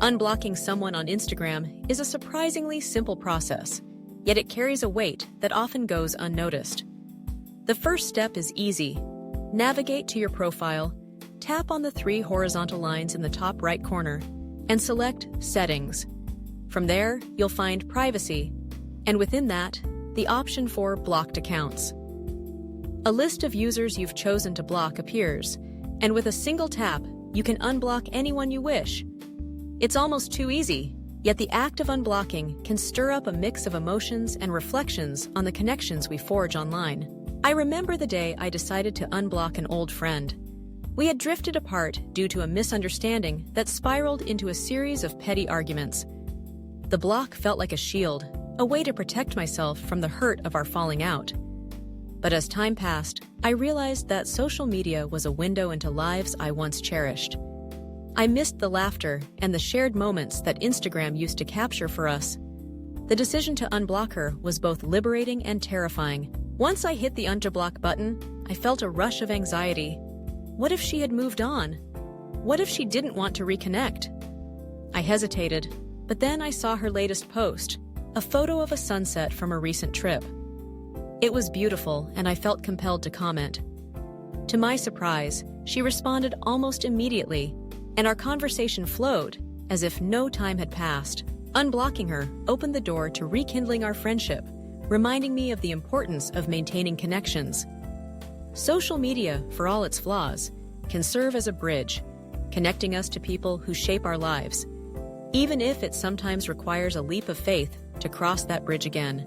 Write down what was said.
Unblocking someone on Instagram is a surprisingly simple process, yet it carries a weight that often goes unnoticed. The first step is easy. Navigate to your profile, tap on the 3 horizontal lines in the top right corner, and select Settings. From there, you'll find Privacy, and within that, the option for Blocked Accounts. A list of users you've chosen to block appears, and with a single tap, you can unblock anyone you wish. It's almost too easy, yet the act of unblocking can stir up a mix of emotions and reflections on the connections we forge online. I remember the day I decided to unblock an old friend. We had drifted apart due to a misunderstanding that spiraled into a series of petty arguments. The block felt like a shield, a way to protect myself from the hurt of our falling out. But as time passed, I realized that social media was a window into lives I once cherished. I missed the laughter and the shared moments that Instagram used to capture for us. The decision to unblock her was both liberating and terrifying. Once I hit the unblock button, I felt a rush of anxiety. What if she had moved on? What if she didn't want to reconnect? I hesitated, but then I saw her latest post, a photo of a sunset from a recent trip. It was beautiful, and I felt compelled to comment. To my surprise, she responded almost immediately, and our conversation flowed as if no time had passed. Unblocking her opened the door to rekindling our friendship, reminding me of the importance of maintaining connections. Social media, for all its flaws, can serve as a bridge, connecting us to people who shape our lives, even if it sometimes requires a leap of faith to cross that bridge again.